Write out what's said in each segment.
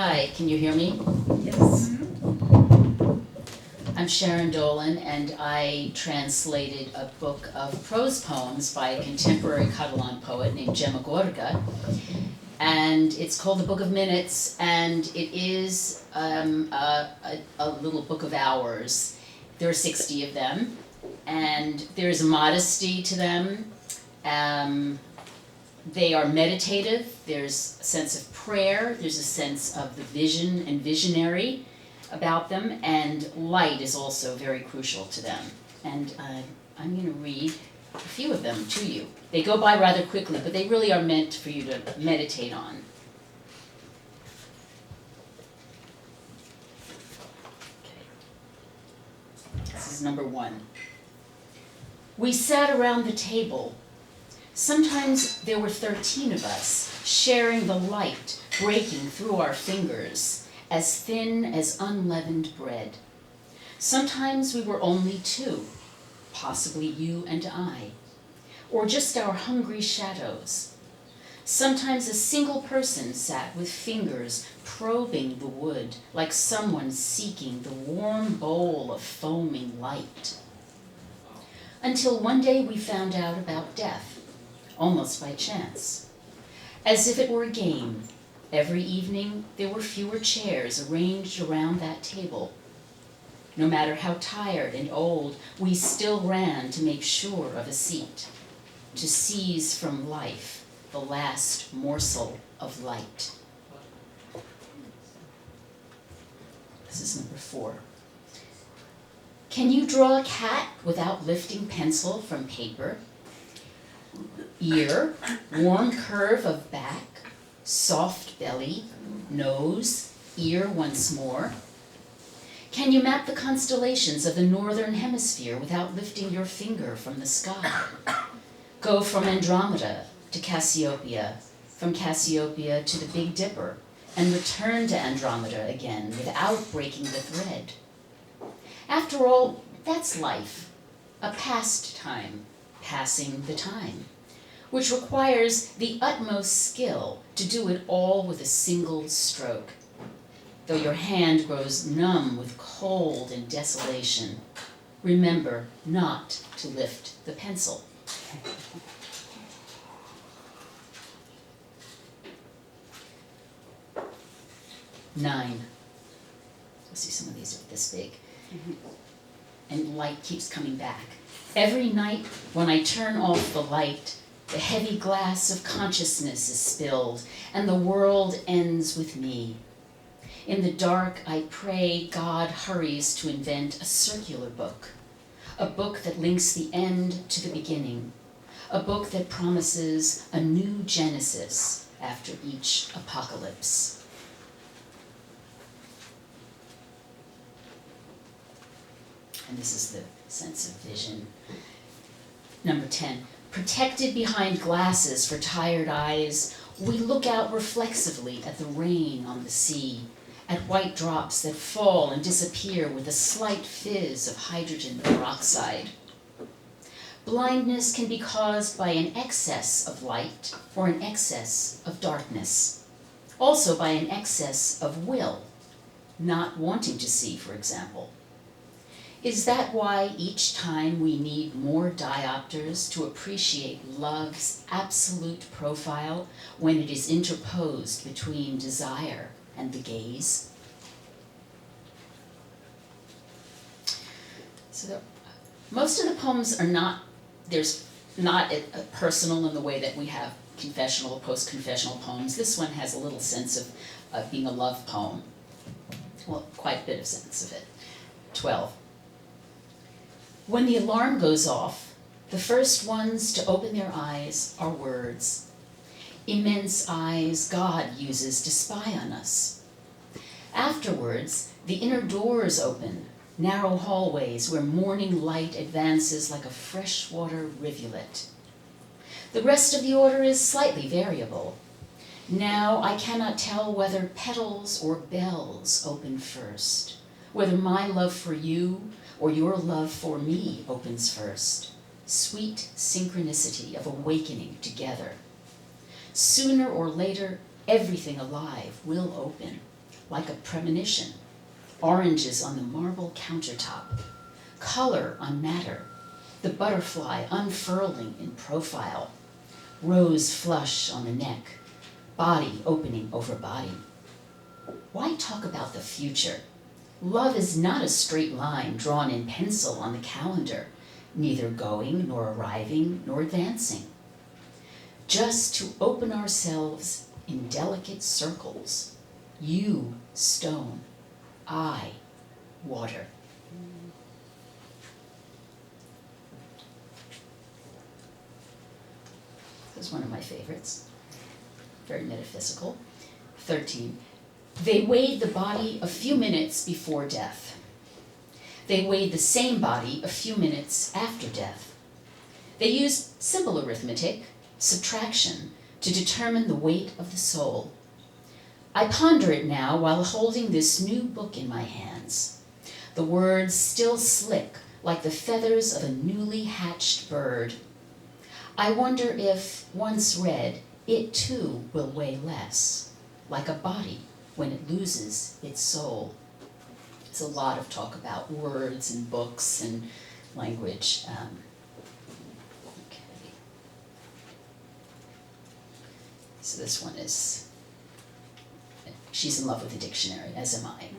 Hi, can you hear me? Yes. I'm Sharon Dolin, and I translated a book of prose poems by a contemporary Catalan poet named Gemma Gorga. And it's called The Book of Minutes, and it is a little book of hours. There are 60 of them, and there's a modesty to them. They are meditative, there's a sense of prayer, there's a sense of the vision and visionary about them, and light is also very crucial to them. And I'm going to read a few of them to you. They go by rather quickly, but they really are meant for you to meditate on. Okay. This is number 1. We sat around the table. Sometimes there were 13 of us, sharing the light breaking through our fingers, as thin as unleavened bread. Sometimes we were only 2, possibly you and I, or just our hungry shadows. Sometimes a single person sat with fingers probing the wood, like someone seeking the warm bowl of foaming light. Until one day we found out about death. Almost by chance. As if it were a game, every evening there were fewer chairs arranged around that table. No matter how tired and old, we still ran to make sure of a seat, to seize from life the last morsel of light. This is number 4. Can you draw a cat without lifting pencil from paper? Ear, warm curve of back, soft belly, nose, ear once more. Can you map the constellations of the northern hemisphere without lifting your finger from the sky? Go from Andromeda to Cassiopeia, from Cassiopeia to the Big Dipper, and return to Andromeda again without breaking the thread. After all, that's life, a pastime, passing the time, which requires the utmost skill to do it all with a single stroke. Though your hand grows numb with cold and desolation, remember not to lift the pencil. Nine. You'll see some of these are this big. And light keeps coming back. Every night when I turn off the light, the heavy glass of consciousness is spilled, and the world ends with me. In the dark, I pray God hurries to invent a circular book, a book that links the end to the beginning, a book that promises a new Genesis after each apocalypse. And this is the sense of vision. Number 10. Protected behind glasses for tired eyes, we look out reflexively at the rain on the sea, at white drops that fall and disappear with a slight fizz of hydrogen peroxide. Blindness can be caused by an excess of light or an excess of darkness. Also by an excess of will, not wanting to see, for example. Is that why each time we need more diopters to appreciate love's absolute profile when it is interposed between desire and the gaze? So most of the poems are not, there's not a personal in the way that we have confessional, post-confessional poems. This one has a little sense of being a love poem. Well, quite a bit of sense of it. 12. When the alarm goes off, the first ones to open their eyes are words. Immense eyes God uses to spy on us. Afterwards, the inner doors open, narrow hallways where morning light advances like a freshwater rivulet. The rest of the order is slightly variable. Now I cannot tell whether petals or bells open first, whether my love for you or your love for me opens first. Sweet synchronicity of awakening together. Sooner or later, everything alive will open. like a premonition. Oranges on the marble countertop, color on matter, the butterfly unfurling in profile, rose flush on the neck, body opening over body. Why talk about the future? Love is not a straight line drawn in pencil on the calendar, neither going nor arriving nor advancing. Just to open ourselves in delicate circles, you stone, I water. That's one of my favorites, very metaphysical. 13. They weighed the body a few minutes before death. They weighed the same body a few minutes after death. They used simple arithmetic, subtraction, to determine the weight of the soul. I ponder it now while holding this new book in my hands. The words still slick like the feathers of a newly hatched bird. I wonder if, once read, it too will weigh less, like a body when it loses its soul. There's a lot of talk about words and books and language. Okay. So this one is, she's in love with the dictionary, as am I.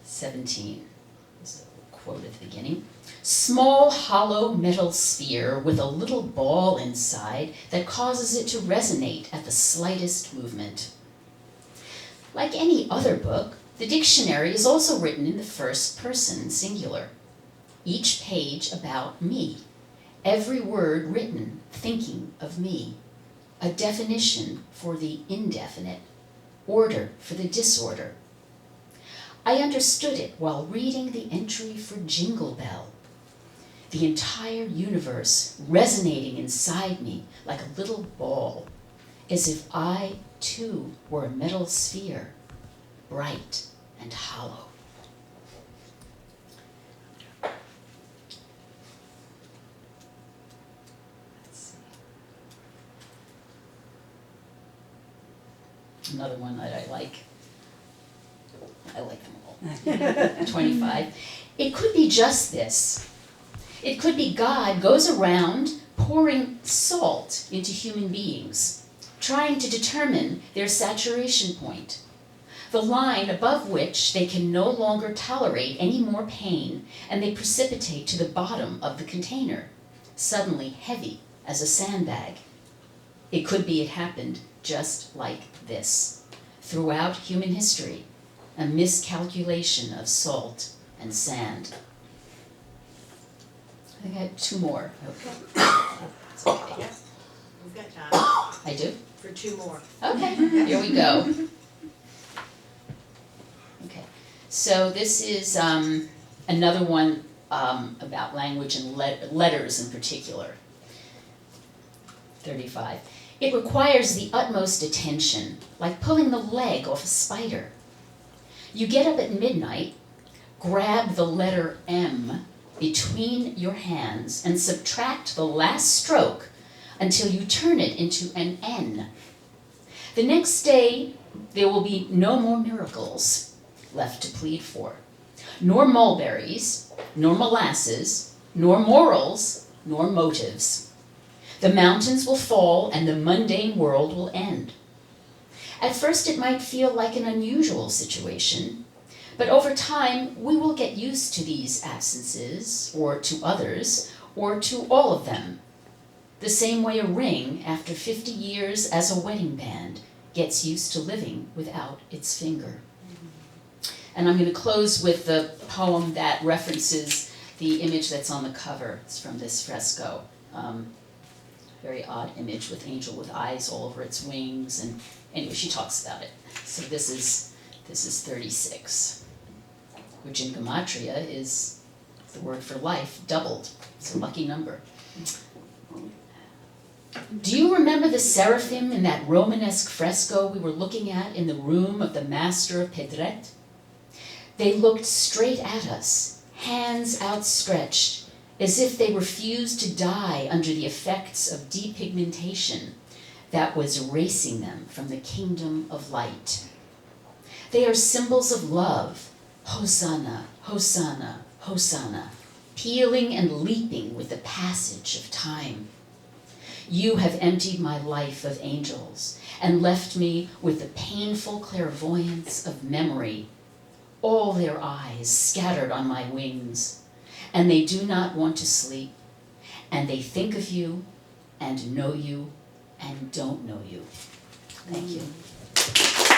17, this is a quote at the beginning. Small hollow metal sphere with a little ball inside that causes it to resonate at the slightest movement. Like any other book, the dictionary is also written in the first person singular. Each page about me, every word written thinking of me, a definition for the indefinite, order for the disorder. I understood it while reading the entry for Jingle Bell. The entire universe resonating inside me like a little ball, as if I too were a metal sphere, bright and hollow. Let's see. Another one that I like them all. 25. It could be just this. It could be God goes around pouring salt into human beings, trying to determine their saturation point, the line above which they can no longer tolerate any more pain, and they precipitate to the bottom of the container, suddenly heavy as a sandbag. It could be it happened just like this. Throughout human history, a miscalculation of salt and sand. I think I had two more. Okay. That's okay. Yep, we've got time I do? for two more. Okay, here we go. Okay, so this is another one about language and letters in particular. 35. It requires the utmost attention, like pulling the leg off a spider. You get up at midnight, grab the letter M between your hands and subtract the last stroke until you turn it into an N. The next day, there will be no more miracles left to plead for, nor mulberries, nor molasses, nor morals, nor motives. The mountains will fall and the mundane world will end. At first, it might feel like an unusual situation, but over time, we will get used to these absences, or to others, or to all of them. The same way a ring, after 50 years as a wedding band, gets used to living without its finger. And I'm going to close with the poem that references the image that's on the cover. It's from this fresco. Very odd image with angel with eyes all over its wings, and anyway, she talks about it. So this is 36, which in Gematria is the word for life doubled. It's a lucky number. Do you remember the seraphim in that Romanesque fresco we were looking at in the room of the master of Pedret? They looked straight at us, hands outstretched, as if they refused to die under the effects of depigmentation that was erasing them from the kingdom of light. They are symbols of love. Hosanna, Hosanna, Hosanna, pealing and leaping with the passage of time. You have emptied my life of angels and left me with the painful clairvoyance of memory, all their eyes scattered on my wings, and they do not want to sleep, and they think of you and know you and don't know you. Thank you.